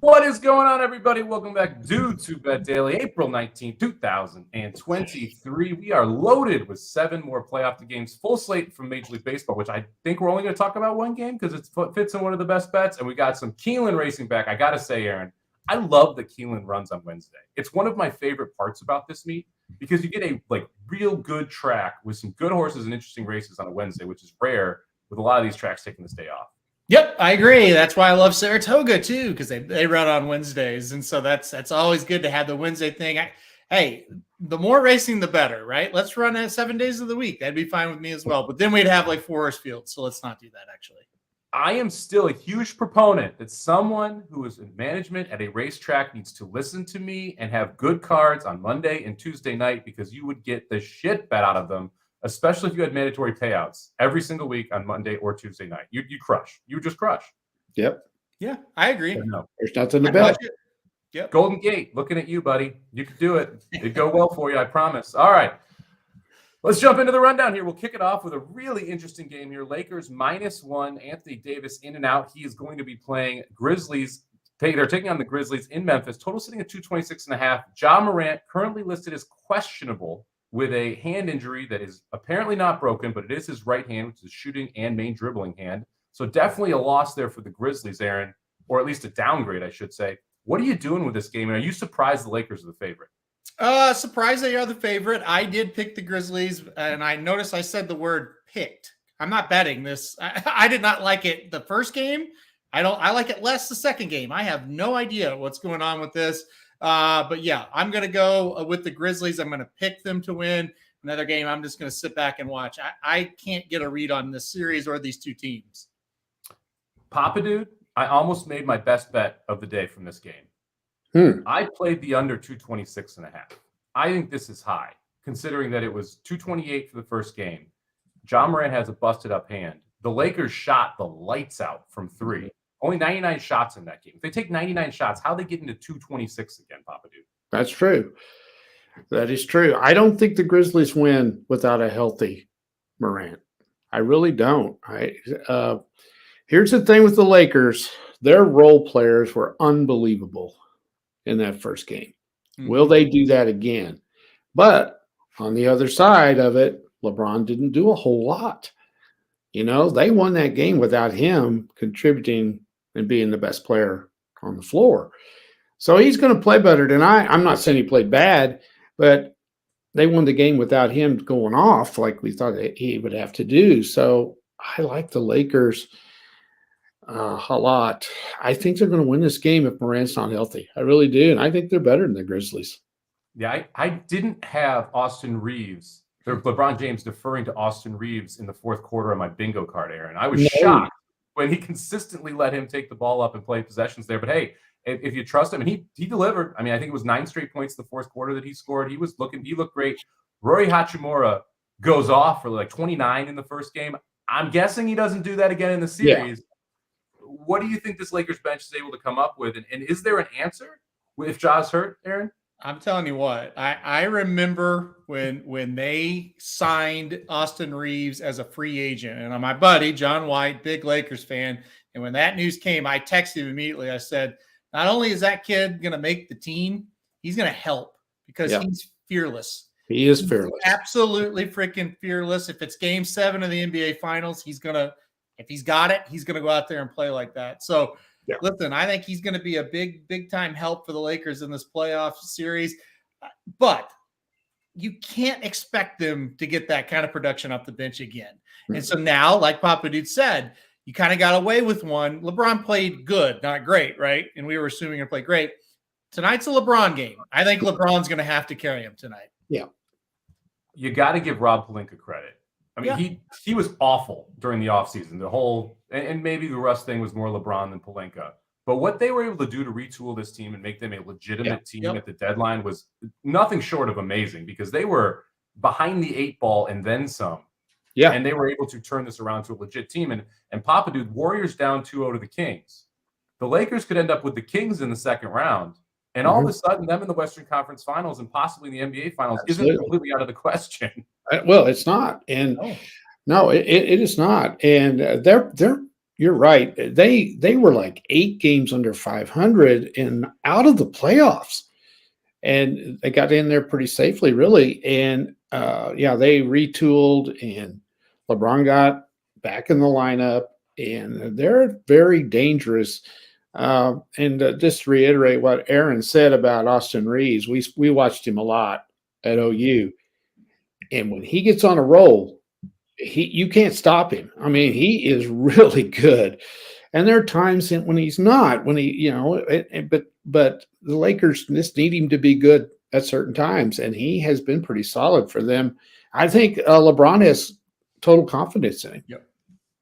What is going on, everybody? Welcome back to Bet Daily, April 19th, 2023. We are loaded with 7 more playoff games, full slate from Major League Baseball, which I think we're only going to talk about one game because it fits in one of the best bets. And we got some Keeneland racing back. I got to say, Aaron, I love that Keeneland runs on Wednesday. It's one of my favorite parts about this meet because you get a real good track with some good horses and interesting races on a Wednesday, which is rare with a lot of these tracks taking this day off. Yep, I agree. That's why I love Saratoga too, because they run on Wednesdays, and so that's always good to have the Wednesday thing. Hey, the more racing, the better, right? Let's run it 7 days of the week. That'd be fine with me as well. But then we'd have 4 horse fields, so let's not do that. Actually, I am still a huge proponent that someone who is in management at a racetrack needs to listen to me and have good cards on Monday and Tuesday night because you would get the shit bet out of them. Especially if you had mandatory payouts every single week on Monday or Tuesday night. You crush. You just crush. Yep. Yeah, I agree. There's nothing to bet. Yep. Golden Gate, looking at you, buddy. You could do it. It'd go well for you, I promise. All right. Let's jump into the rundown here. We'll kick it off with a really interesting game here. Lakers -1. Anthony Davis in and out. He is going to be playing Grizzlies. They're taking on the Grizzlies in Memphis. Total sitting at 226.5. Ja Morant currently listed as questionable with a hand injury that is apparently not broken, but it is his right hand, which is shooting and main dribbling hand. So definitely a loss there for the Grizzlies, Aaron, or at least a downgrade, I should say. What are you doing with this game? And are you surprised the Lakers are the favorite? Surprised they are the favorite. I did pick the Grizzlies, and I noticed I said the word picked. I'm not betting this. I did not like it the first game. I like it less the second game. I have no idea what's going on with this. But yeah, I'm going to go with the Grizzlies. I'm going to pick them to win. Another game, I'm just going to sit back and watch. I can't get a read on this series or these two teams. Papa Dude, I almost made my best bet of the day from this game. I played the under 226.5. I think this is high, considering that it was 228 for the first game. Ja Morant has a busted up hand. The Lakers shot the lights out from 3. Only 99 shots in that game. If they take 99 shots, how they get into 226 again, Papa Dude? That's true. That is true. I don't think the Grizzlies win without a healthy Morant. I really don't. Here's the thing with the Lakers. Their role players were unbelievable in that first game. Mm-hmm. Will they do that again? But on the other side of it, LeBron didn't do a whole lot. You know, they won that game without him contributing and being the best player on the floor. So he's going to play better than I'm not saying he played bad, but they won the game without him going off like we thought he would have to do. So I like the Lakers a lot. I think they're going to win this game if Morant's not healthy. I really do. And I think they're better than the Grizzlies. Yeah, I didn't have Austin Reeves, or LeBron James deferring to Austin Reeves in the fourth quarter on my bingo card, Aaron. I was shocked when he consistently let him take the ball up and play possessions there. But hey, if you trust him, and he delivered. I mean, I think it was 9 straight points in the fourth quarter that he scored. He looked great. Rory Hachimura goes off for 29 in the first game. I'm guessing he doesn't do that again in the series. Yeah. What do you think this Lakers bench is able to come up with? And is there an answer if Ja's hurt, Aaron? I'm telling you what, I remember when they signed Austin Reeves as a free agent, and my buddy, John White, big Lakers fan, and when that news came, I texted him immediately. I said, not only is that kid going to make the team, he's going to help because he's fearless. He is fearless. Absolutely freaking fearless. If it's game 7 of the NBA Finals, if he's got it, he's going to go out there and play like that. So, listen, I think he's going to be a big time help for the Lakers in this playoff series, but you can't expect them to get that kind of production off the bench again. Mm-hmm. And so now, like Papa Dude said, you kind of got away with one. LeBron played good, not great, right? And we were assuming he'd play great. Tonight's a LeBron game. I think LeBron's going to have to carry him tonight. Yeah. You got to give Rob Pelinka credit. I mean, he was awful during the offseason. The whole and maybe the Russ thing was more LeBron than Pelinka. But what they were able to do to retool this team and make them a legitimate team at the deadline was nothing short of amazing because they were behind the 8 ball and then some. Yeah. And they were able to turn this around to a legit team. And Papa Dude, Warriors down 2-0 to the Kings. The Lakers could end up with the Kings in the second round. And all of a sudden, them in the Western Conference Finals and possibly in the NBA Finals isn't completely out of the question. Well, it's not. And no, it is not. And they're you're right. They were like 8 games under 500 and out of the playoffs, and they got in there pretty safely, really. And they retooled, and LeBron got back in the lineup, and they're very dangerous. Just to reiterate what Aaron said about Austin Reeves, we watched him a lot at OU, and when he gets on a roll, you can't stop him. I mean, he is really good. And there are times when he's not, but the Lakers just need him to be good at certain times, and he has been pretty solid for them. I think LeBron has total confidence in him. Yep.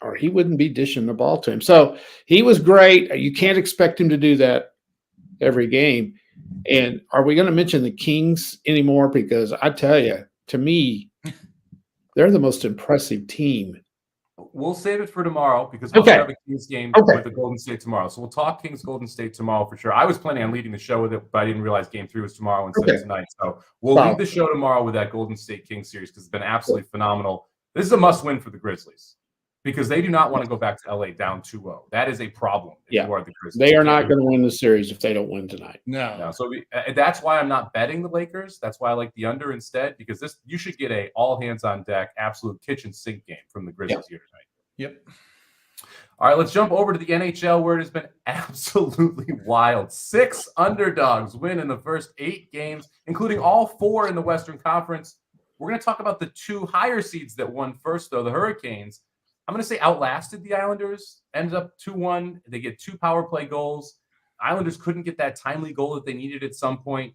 Or he wouldn't be dishing the ball to him. So he was great. You can't expect him to do that every game. And are we going to mention the Kings anymore? Because I tell you, to me, they're the most impressive team. We'll save it for tomorrow because we'll have a Kings game with the Golden State tomorrow. So we'll talk Kings Golden State tomorrow for sure. I was planning on leading the show with it, but I didn't realize Game 3 was tomorrow instead of tonight. So we'll lead the show tomorrow with that Golden State Kings series because it's been absolutely phenomenal. This is a must-win for the Grizzlies because they do not want to go back to LA down 2-0. That is a problem if you are the Grizzlies. They are not going to win the series if they don't win tonight. No. So that's why I'm not betting the Lakers. That's why I like the under instead because you should get a all-hands-on-deck, absolute kitchen sink game from the Grizzlies here tonight. Yep. All right, let's jump over to the NHL where it has been absolutely wild. 6 underdogs win in the first 8 games, including all 4 in the Western Conference. We're going to talk about the 2 higher seeds that won first, though, the Hurricanes. I'm going to say outlasted the Islanders, ended up 2-1. They get 2 power play goals. Islanders couldn't get that timely goal that they needed at some point.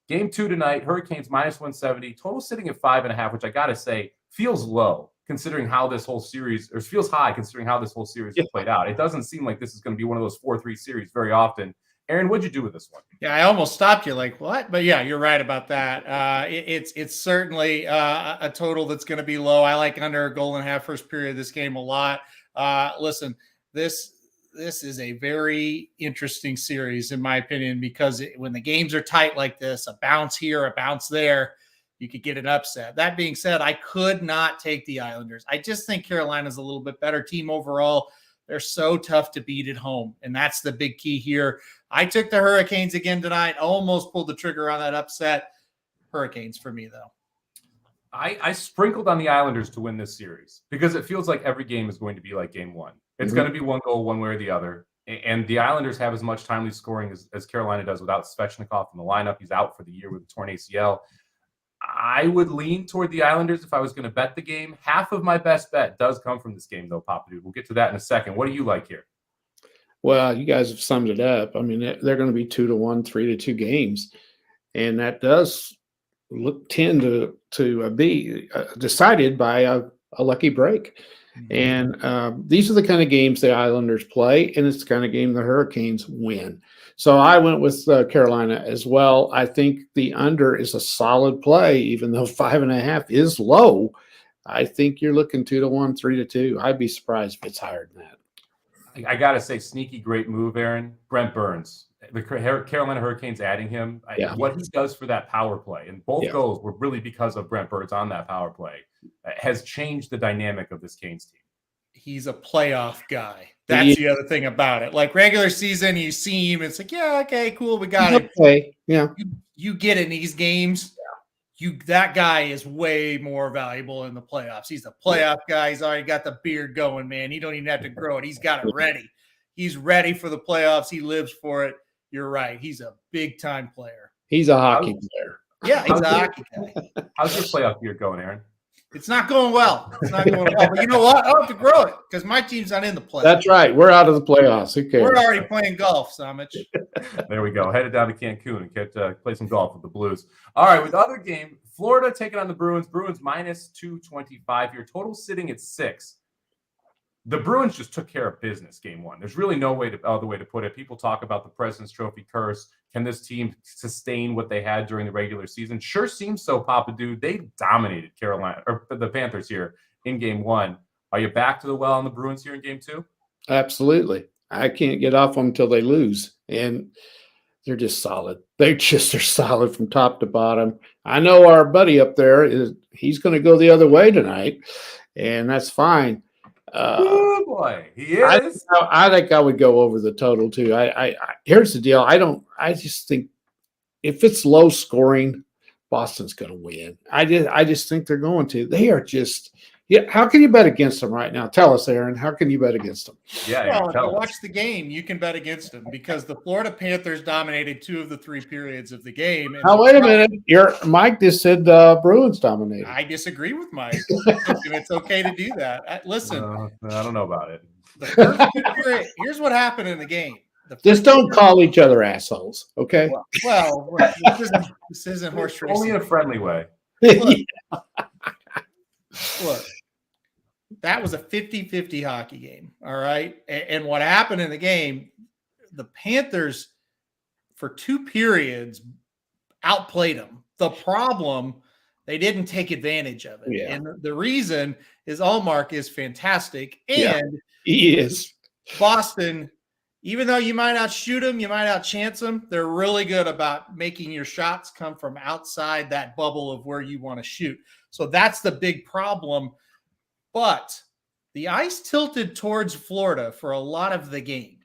Game 2 tonight, Hurricanes minus 170, total sitting at 5.5, which I got to say feels low considering how this whole series, or feels high considering how this whole series has played out. It doesn't seem like this is going to be one of those 4-3 series very often. Aaron, what'd you do with this one? Yeah, I almost stopped you like, what? But yeah, you're right about that. It's certainly a total that's going to be low. I like under a goal and a half first period of this game a lot. Listen, this is a very interesting series, in my opinion, because when the games are tight like this, a bounce here, a bounce there, you could get an upset. That being said, I could not take the Islanders. I just think Carolina's a little bit better team overall. They're so tough to beat at home, and that's the big key here. I took the Hurricanes again tonight. Almost pulled the trigger on that upset. Hurricanes for me, though. I sprinkled on the Islanders to win this series because it feels like every game is going to be like Game 1. It's going to be one goal one way or the other. And the Islanders have as much timely scoring as Carolina does without Svechnikov in the lineup. He's out for the year with a torn ACL. I would lean toward the Islanders if I was going to bet the game. Half of my best bet does come from this game, though, Papa Dude. We'll get to that in a second. What do you like here? Well, you guys have summed it up. I mean, they're going to be 2-1, 3-2 games, and that does tend to be decided by a lucky break. And these are the kind of games the Islanders play, and it's the kind of game the Hurricanes win. So I went with Carolina as well. I think the under is a solid play, even though 5.5 is low. I think you're looking 2-1, 3-2. I'd be surprised if it's higher than that. I got to say, sneaky great move, Aaron. Brent Burns. The Carolina Hurricanes adding him. What he does for that power play, and both goals were really because of Brent Burns on that power play, has changed the dynamic of this Canes team. He's a playoff guy. That's the other thing about it. Like regular season, you see him, it's like, yeah, okay, cool, we got it. Okay, yeah. You get in these games, that guy is way more valuable in the playoffs. He's a playoff guy. He's already got the beard going, man. He don't even have to grow it. He's got it ready. He's ready for the playoffs. He lives for it. You're right. He's a big-time player. He's a hockey player. Yeah, he's a hockey guy. How's your playoff year going, Aaron? It's not going well. It's not going well. But you know what? I'll have to grow it because my team's not in the playoffs. That's right. We're out of the playoffs. Who cares? We're already playing golf, Somich. There we go. Headed down to Cancun and play some golf with the Blues. All right, with the other game, Florida taking on the Bruins. Bruins minus 225 here. Total sitting at 6. The Bruins just took care of business game 1. There's really no other way to put it. People talk about the President's Trophy curse. Can this team sustain what they had during the regular season? Sure seems so, Papa Dude. They dominated Carolina or the Panthers here in game 1. Are you back to the well on the Bruins here in game 2? Absolutely. I can't get off them until they lose. And they're just solid. They're solid from top to bottom. I know our buddy up there he's going to go the other way tonight, and that's fine. Oh boy, he I, is. I think I would go over the total too. Here's the deal. I just think if it's low scoring, Boston's going to win. I just think they're going to. They are just. Yeah, how can you bet against them right now? Tell us, Aaron. How can you bet against them? Yeah, Well, if you tell us. watch the game, you can bet against them because the Florida Panthers dominated 2 of the 3 periods of the game. Now, wait a minute. Mike just said Bruins dominated. I disagree with Mike. And it's okay to do that. Listen, I don't know about it. the first 2 period, here's what happened in the game. Just don't call each other assholes, okay? Well, this isn't horse racing. Only in a friendly way. Look, that was a 50-50 hockey game, all right? And what happened in the game, the Panthers, for 2 periods, outplayed them. The problem, they didn't take advantage of it. Yeah. And the reason is Allmark is fantastic. And he is. Boston, even though you might outshoot them, you might outchance them, they're really good about making your shots come from outside that bubble of where you want to shoot. So that's the big problem. But the ice tilted towards Florida for a lot of the game.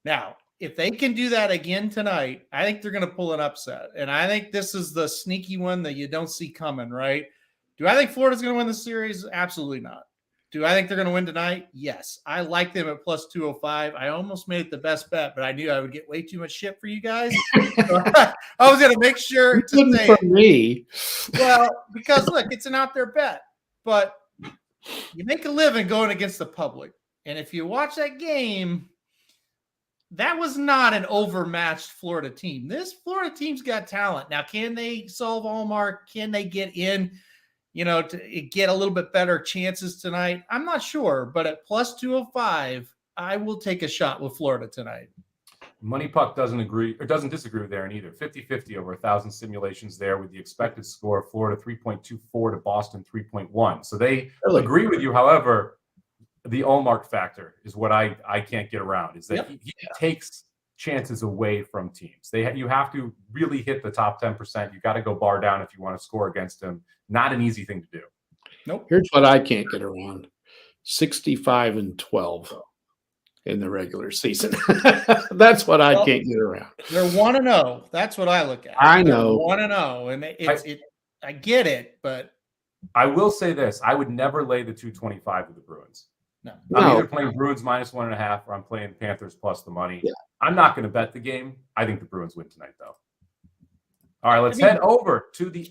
Now, if they can do that again tonight, I think they're going to pull an upset. And I think this is the sneaky one that you don't see coming, right? Do I think Florida's going to win the series? Absolutely not. Do I think they're going to win tonight? Yes. I like them at plus 205. I almost made it the best bet, but I knew I would get way too much shit for you guys. So I was going to make sure to say for me. Well, because look, it's an out there bet, but you make a living going against the public. And if you watch that game, that was not an overmatched Florida team. This Florida team's got talent. Now, can they solve Allmark? Can they get in, to get a little bit better chances tonight? I'm not sure, but at plus 205, I will take a shot with Florida tonight. Money Puck doesn't disagree with Aaron either. 50-50 over 1,000 simulations there with the expected score of Florida 3.24 to Boston 3.1. So they agree with you. However, the Allmark factor is what I can't get around, is that he takes chances away from teams. You have to really hit the top 10%. You got to go bar down if you want to score against him. Not an easy thing to do. Nope. Here's what I can't get around. 65-12 in the regular season. That's what I can't get around. They're 1-0. That's what I look at. I know. 1-0. And I get it, but I will say this. I would never lay the 225 with the Bruins. No. I'm either playing Bruins minus 1.5 or I'm playing Panthers plus the money. Yeah. I'm not going to bet the game. I think the Bruins win tonight, though. All right, let's head over to the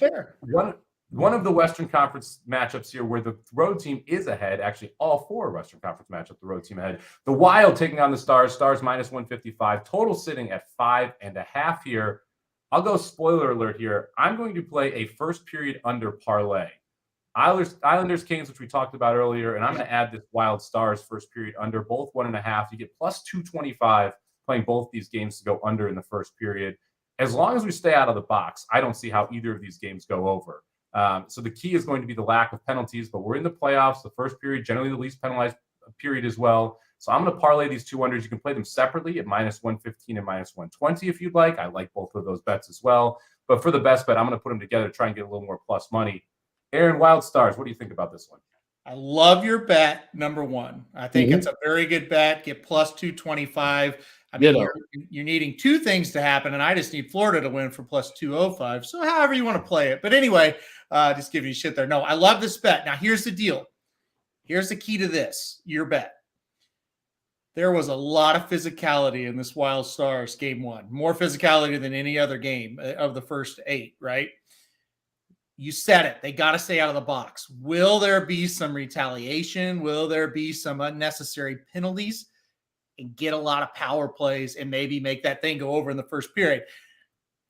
one of the Western Conference matchups here where the road team is ahead. Actually, all 4 Western Conference matchups, the road team ahead. The Wild taking on the Stars. Stars minus 155. Total sitting at 5.5 here. I'll go spoiler alert here. I'm going to play a first period under parlay. Islanders, Canes, which we talked about earlier, and I'm going to add this Wild Stars first period under, both 1.5. You get plus 225 playing both these games to go under in the first period. As long as we stay out of the box, I don't see how either of these games go over. So the key is going to be the lack of penalties, but we're in the playoffs. The first period, generally the least penalized period as well. So I'm going to parlay these 2 unders. You can play them separately at minus 115 and minus 120 if you'd like. I like both of those bets as well. But for the best bet, I'm going to put them together to try and get a little more plus money. Aaron, Wild Stars, what do you think about this one? I love your bet, number 1. I think it's a very good bet. Get plus 225. I mean, you're needing 2 things to happen, and I just need Florida to win for plus 205. So however you want to play it. But anyway, just giving you shit there. No, I love this bet. Now, here's the deal. Here's the key to this, your bet. There was a lot of physicality in this Wild Stars game 1. More physicality than any other game of the first 8, right? You said it. They got to stay out of the box. Will there be some retaliation? Will there be some unnecessary penalties? And get a lot of power plays and maybe make that thing go over in the first period.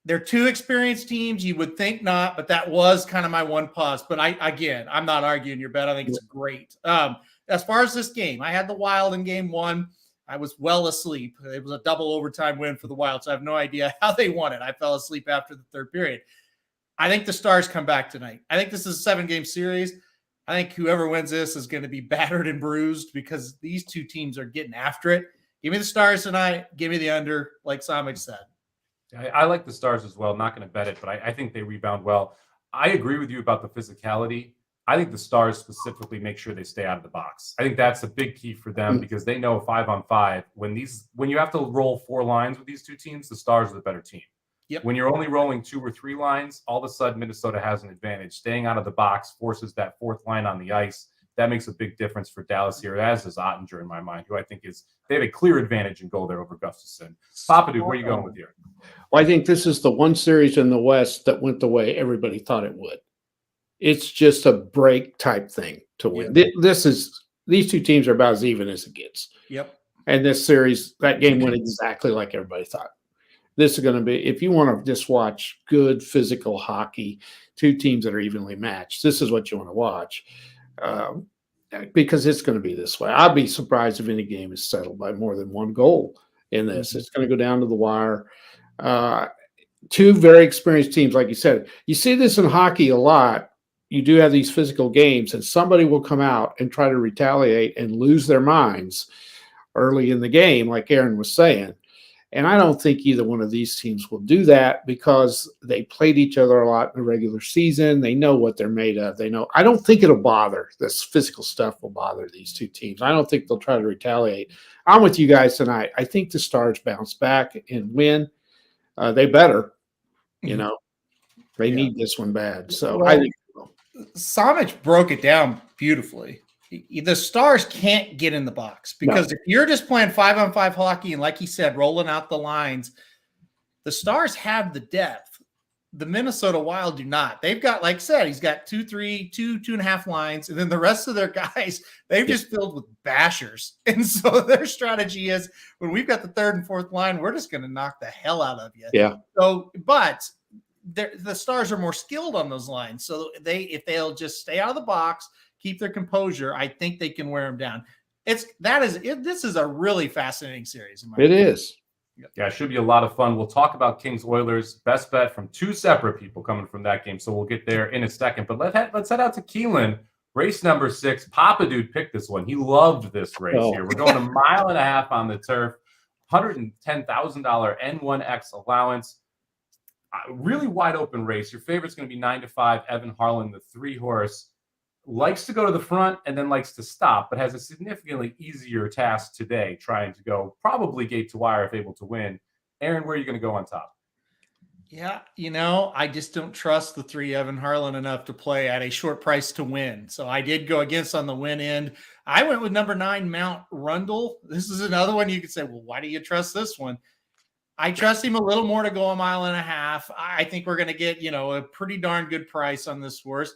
They're 2 experienced teams. You would think not, but that was kind of my one pause. But I'm not arguing your bet. I think it's great. As far as this game, I had the Wild in game 1. I was well asleep. It was a double overtime win for the Wild, so I have no idea how they won it. I fell asleep after the third period. I think the Stars come back tonight. I think this is a 7-game series. I think whoever wins this is going to be battered and bruised because these 2 teams are getting after it. Give me the Stars tonight. Give me the under, like Somich said. I like the Stars as well. Not going to bet it, but I think they rebound well. I agree with you about the physicality. I think the Stars specifically make sure they stay out of the box. I think that's a big key for them because they know 5-on-5 when you have to roll 4 lines with these two teams, the Stars are the better team. Yep. When you're only rolling 2 or 3 lines, all of a sudden Minnesota has an advantage. Staying out of the box forces that 4th line on the ice. That makes a big difference for Dallas here, as is Ottinger in my mind, who I think they have a clear advantage in goal there over Gustafsson. Papadou, where are you going with here? Well, I think this is the one series in the West that went the way everybody thought it would. It's just a break type thing to win. Yeah. These two teams are about as even as it gets. Yep. And this series, that game went exactly like everybody thought. This is going to be, if you want to just watch good physical hockey, two teams that are evenly matched, this is what you want to watch. Because it's going to be this way. I'd be surprised if any game is settled by more than 1 goal in this. Mm-hmm. It's going to go down to the wire. Two very experienced teams, like you said. You see this in hockey a lot. You do have these physical games, and somebody will come out and try to retaliate and lose their minds early in the game, like Aaron was saying. And I don't think either one of these teams will do that because they played each other a lot in the regular season. They know what they're made of. They know. I don't think it'll bother. This physical stuff will bother these two teams. I don't think they'll try to retaliate. I'm with you guys tonight. I think the Stars bounce back and win. They better. You know, they need this one bad. So well, I think Somich broke it down beautifully. The Stars can't get in the box because if you're just playing 5-on-5 hockey and, like he said, rolling out the lines, the Stars have the depth. The Minnesota Wild do not. They've got, like I said, he's got 2.5 lines, and then the rest of their guys, they've just filled with bashers. And so their strategy is when we've got the 3rd and 4th line, we're just going to knock the hell out of you. Yeah. So, but the Stars are more skilled on those lines. So if they'll just stay out of the box, keep their composure, I think they can wear them down. This is a really fascinating series. It is. Yeah, it should be a lot of fun. We'll talk about Kings Oilers. Best bet from 2 separate people coming from that game. So we'll get there in a second. But let's head out to Keeneland. Race number 6. Papadou picked this one. He loved this race here. We're going 1.5 miles on the turf. $110,000 N1X allowance. Really wide open race. Your favorite's going to be 9-5. Evan Harlan, the 3-horse. Likes to go to the front and then likes to stop, but has a significantly easier task today trying to go probably gate to wire if able to win. Aaron, where are you going to go on top? Yeah, I just don't trust the 3 Evan Harlan enough to play at a short price to win. So I did go against on the win end. I went with number 9, Mount Rundle. This is another one you could say, well, why do you trust this one? I trust him a little more to go 1.5 miles. I think we're going to get, a pretty darn good price on this horse.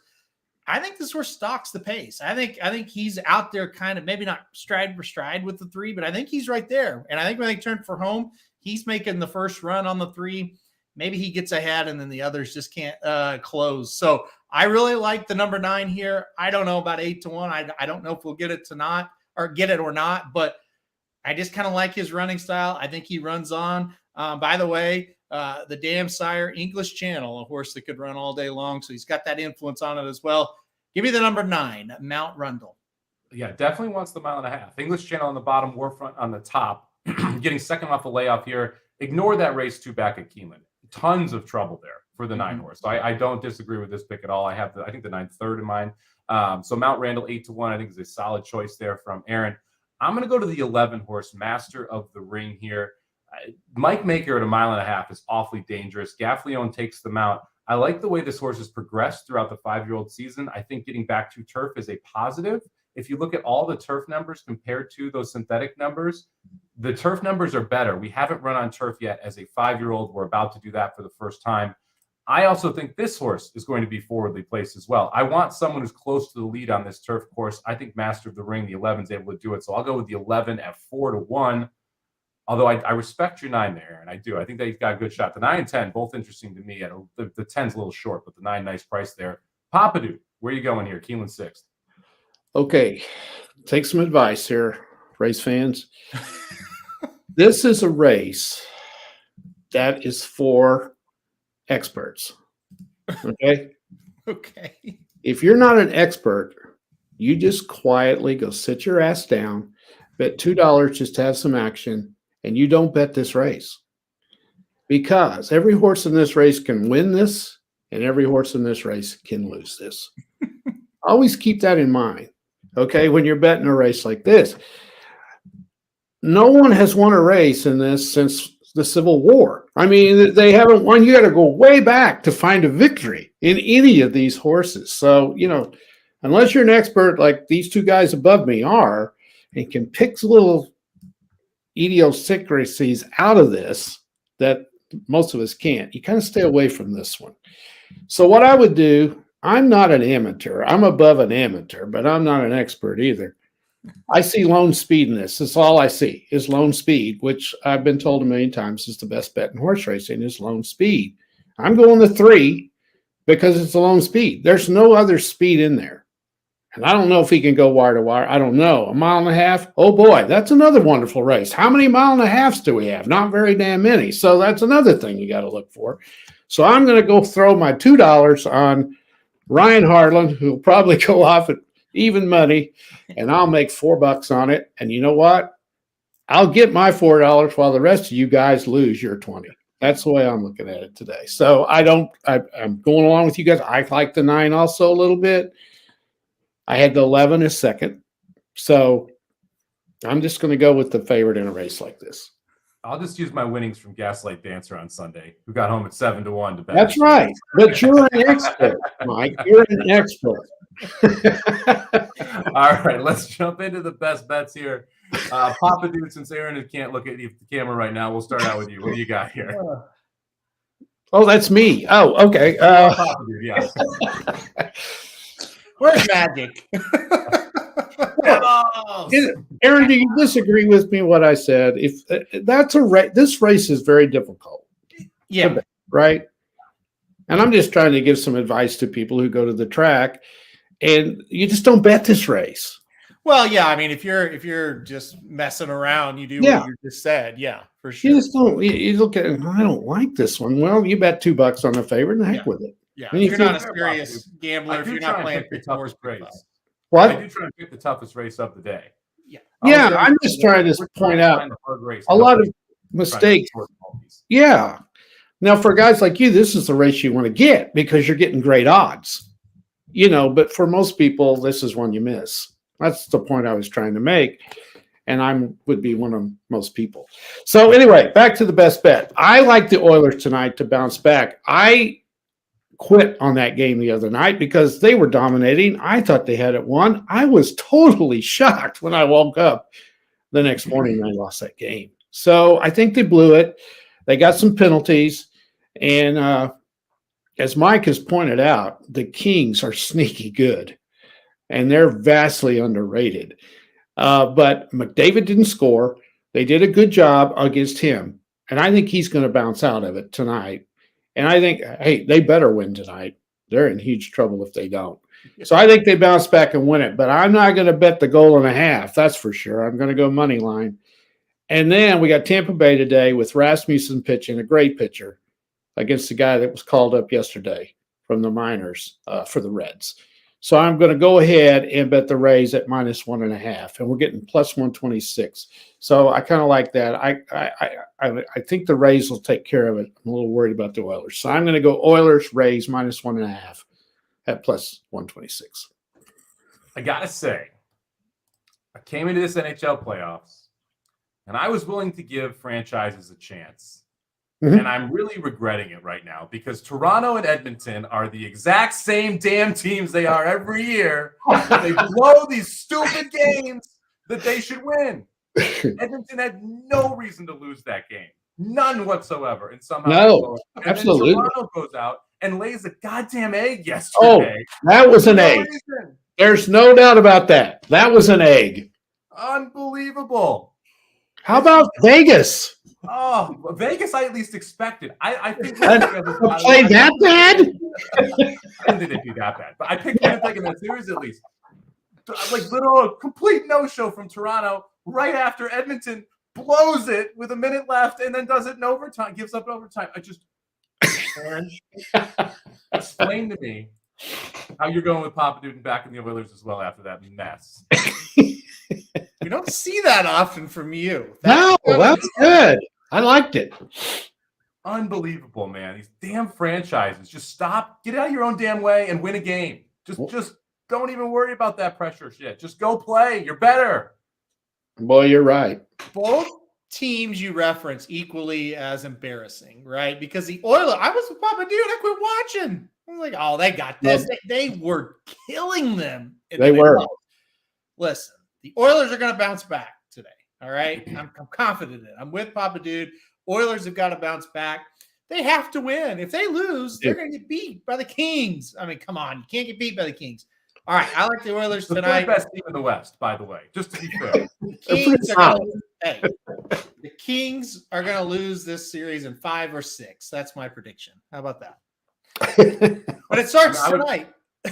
I think this horse stalks the pace. I think he's out there kind of maybe not stride for stride with the 3, but I think he's right there. And I think when they turn for home, he's making the first run on the 3. Maybe he gets ahead and then the others just can't close. So I really like the number 9 here. I don't know about 8-1. I don't know if we'll get it or not, but I just kind of like his running style. I think he runs on. By the way, the Damn Sire English Channel, a horse that could run all day long. So he's got that influence on it as well. Give me the number 9, Mount Rundle. Yeah, definitely wants the 1.5 miles. English Channel on the bottom, Warfront on the top. Getting second off a layoff here. Ignore that race 2 back at Keeneland. Tons of trouble there for the 9-horse. So I don't disagree with this pick at all. I think the 9th third in mind. So Mount Randall 8-1, I think is a solid choice there from Aaron. I'm going to go to the 11-horse Master of the Ring here. Mike Maker at 1.5 miles is awfully dangerous. Gaffleone takes the mount. I like the way this horse has progressed throughout the 5-year-old season. I think getting back to turf is a positive. If you look at all the turf numbers compared to those synthetic numbers, the turf numbers are better. We haven't run on turf yet as a 5-year-old. We're about to do that for the first time. I also think this horse is going to be forwardly placed as well. I want someone who's close to the lead on this turf course. I think Master of the Ring, the 11 is able to do it. So I'll go with the 11 at 4-1. Although I respect your 9 there, and I do. I think that he's got a good shot. The 9 and 10, both interesting to me. The 10's a little short, but the 9, nice price there. Papadou, where are you going here? Keeneland 6th. Okay, take some advice here, race fans. This is a race that is for experts. Okay? Okay. If you're not an expert, you just quietly go sit your ass down, bet $2 just to have some action, and you don't bet this race. Because every horse in this race can win this, and every horse in this race can lose this. Always keep that in mind. Okay, when you're betting a race like this. No one has won a race in this since the Civil War. I mean, they haven't won. You got to go way back to find a victory in any of these horses. So, unless you're an expert like these two guys above me are, and can pick little idiosyncrasies out of this that most of us can't, you kind of stay away from this one. So what I would do, I'm not an amateur. I'm above an amateur, but I'm not an expert either. I see lone speed in this. That's all I see is lone speed, which I've been told a million times is the best bet in horse racing is lone speed. I'm going to 3 because it's a lone speed. There's no other speed in there. And I don't know if he can go wire to wire. I don't know. 1.5 miles? Oh, boy, that's another wonderful race. How many 1.5 miles do we have? Not very damn many. So that's another thing you got to look for. So I'm going to go throw my $2 on Ryan Harlan, who will probably go off at even money, and I'll make $4 on it. And you know what? I'll get my $4 while the rest of you guys lose your 20. That's the way I'm looking at it today. So I'm going along with you guys. I like the 9 also a little bit. I had the 11 as second. So I'm just going to go with the favorite in a race like this. I'll just use my winnings from Gaslight Dancer on Sunday, who got home at 7-1 to bet. That's right. But you're an expert, Mike. You're an expert. All right, let's jump into the best bets here. Papa Dude, since Aaron can't look at the camera right now, we'll start out with you. What do you got here? Oh, that's me. Oh, okay. Papa Dude, yeah. Where's Magic? Aaron, do you disagree with me what I said? If that's a race, this race is very difficult. Yeah. Right. And I'm just trying to give some advice to people who go to the track, and you just don't bet this race. Well, yeah. I mean, if you're just messing around, you do what you just said. Yeah, for sure. You just don't. You look at it. I don't like this one. Well, you bet $2 on the favorite, and the heck with it. Yeah. And If you're not a serious gambler, if you're not playing the toughest race. What? I do try and pick the toughest race of the day. Yeah. Yeah, I'm just trying to point out a lot of mistakes. Yeah. Now, for guys like you, this is the race you want to get because you're getting great odds. But for most people, this is one you miss. That's the point I was trying to make. And I would be one of most people. So anyway, back to the best bet. I like the Oilers tonight to bounce back. I quit on that game the other night because they were dominating. I thought they had it won. I was totally shocked when I woke up the next morning and I lost that game. So I think they blew it. They got some penalties. And as Mike has pointed out, the Kings are sneaky good. And they're vastly underrated. But McDavid didn't score. They did a good job against him. And I think he's going to bounce out of it tonight. And I think, hey, they better win tonight. They're in huge trouble if they don't. So I think they bounce back and win it. But I'm not going to bet the 1.5. That's for sure. I'm going to go money line. And then we got Tampa Bay today with Rasmussen pitching, a great pitcher, against the guy that was called up yesterday from the minors for the Reds. So I'm going to go ahead and bet the Rays at -1.5, and we're getting +126. So I kind of like that. I think the Rays will take care of it. I'm a little worried about the Oilers. So I'm going to go Oilers, Rays, -1.5 at +126. I got to say, I came into this NHL playoffs, and I was willing to give franchises a chance. Mm-hmm. And I'm really regretting it right now because Toronto and Edmonton are the exact same damn teams they are every year. They blow these stupid games that they should win. Edmonton had no reason to lose that game. None whatsoever. And somehow no, absolutely. Then Toronto goes out and lays a goddamn egg yesterday. Oh, that was an egg. There's no doubt about that. That was an egg. Unbelievable. How about Vegas? Oh, Vegas, I at least expected. I think play that bad? I didn't think they'd be that bad, but I picked Winnipeg in that series at least. Like little complete no-show from Toronto right after Edmonton blows it with a minute left and then does it in overtime, gives up overtime. Aaron, explain to me how you're going with Papa Dude and back in the Oilers as well after that mess. We don't see that often from you. That's good. I liked it. Unbelievable, man. These damn franchises. Just stop. Get out of your own damn way and win a game. Just don't even worry about that pressure shit. Just go play. You're better. Boy, you're right. Both teams you reference equally as embarrassing, right? Because the Oilers, I was with Papa Dude, I quit watching. I was like, oh, they got this. They were killing them. They were. Listen, the Oilers are going to bounce back today. All right. I'm confident in it. I'm with Papa Dude. Oilers have got to bounce back. They have to win. If they lose, they're going to get beat by the Kings. I mean, come on. You can't get beat by the Kings. All right. I like the Oilers tonight. The best team in the West, by the way, just to be fair. The Kings are going to lose this series in 5 or 6. That's my prediction. How about that? But it starts tonight.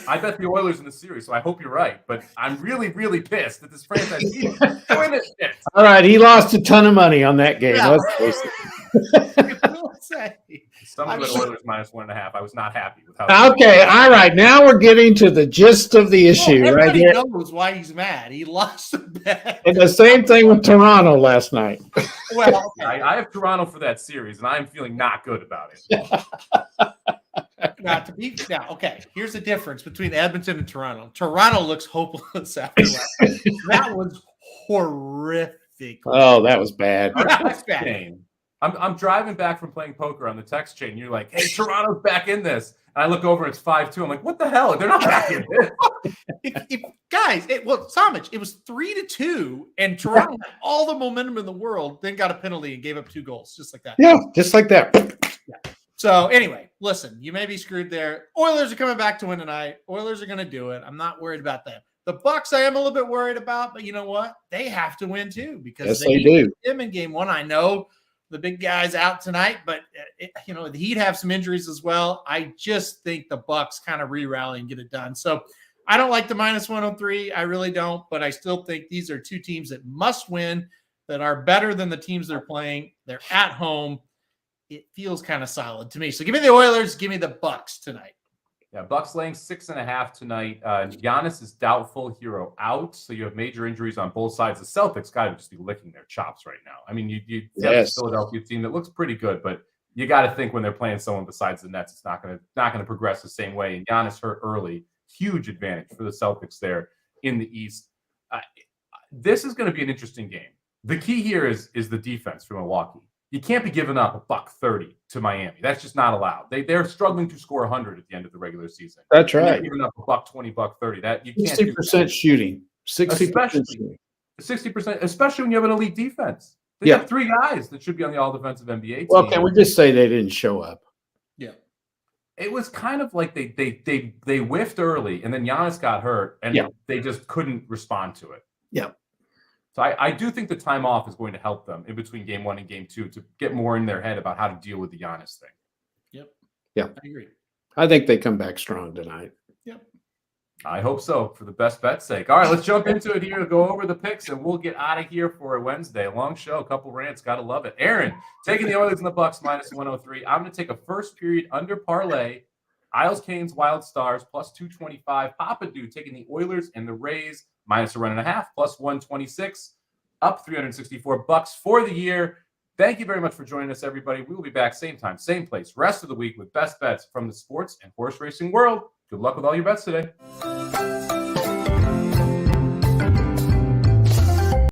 I bet the Oilers in the series, so I hope you're right. But I'm really, really pissed that this franchise team is doing this shit. All right, he lost a ton of money on that game. Yeah. Let's face it. Some of it Oilers minus 1.5. I was not happy with how. Okay, all right. Now we're getting to the gist of the issue right here. Everybody knows why he's mad. He lost the bet. And the same thing with Toronto last night. Well, okay. I have Toronto for that series, and I'm feeling not good about it. Okay. Here's the difference between Edmonton and Toronto. Toronto looks hopeless after that. That was horrific. Oh, that was bad. That's bad. I'm driving back from playing poker on the text chain. You're like, hey, Toronto's back in this. And I look over, it's 5-2. I'm like, what the hell? They're not back in this. Guys, Somich, it was 3-2, and Toronto had all the momentum in the world, then got a penalty and gave up 2 goals, just like that. Yeah, just like that. Yeah. So anyway, listen, you may be screwed there. Oilers are coming back to win tonight. Oilers are going to do it. I'm not worried about them. The Bucks, I am a little bit worried about, but you know what? They have to win too because they do. Them in game 1. I know the big guy's out tonight, but the Heat have some injuries as well. I just think the Bucks kind of re-rally and get it done. So I don't like the minus 103. I really don't, but I still think these are 2 teams that must win, that are better than the teams they're playing. They're at home. It feels kind of solid to me. So give me the Oilers, give me the Bucks tonight. Yeah, Bucks laying 6.5 tonight. Giannis is doubtful, Hero out. So you have major injuries on both sides. The Celtics got to just be licking their chops right now. I mean, you have a Philadelphia team that looks pretty good, but you got to think when they're playing someone besides the Nets, it's not going to progress the same way. And Giannis hurt early, huge advantage for the Celtics there in the East. This is going to be an interesting game. The key here is the defense for Milwaukee. You can't be giving up $130 to Miami. That's just not allowed. They're struggling to score 100 at the end of the regular season. That's right. You're giving up $120, $130. That you can't. 60% shooting. 60%. 60%, especially when you have an elite defense. They have 3 guys that should be on the all-defensive NBA team. Well, can we just say they didn't show up? Yeah. It was kind of like they whiffed early, and then Giannis got hurt, and they just couldn't respond to it. Yeah. So I do think the time off is going to help them in between game 1 and game 2 to get more in their head about how to deal with the Giannis thing. Yep. Yeah. I agree. I think they come back strong tonight. Yep. I hope so, for the best bet's sake. All right, let's jump into it here to go over the picks, and we'll get out of here for a Wednesday. Long show, a couple rants, got to love it. Aaron, taking the Oilers and the Bucks minus 103. I'm going to take a first period under parlay. Isles Canes Wild Stars plus 225. Papa Dude taking the Oilers and the Rays minus a 1.5 plus 126. Up $364 for the year. Thank you very much for joining us, everybody. We will be back same time, same place, rest of the week with best bets from the sports and horse racing world. Good luck with all your bets today.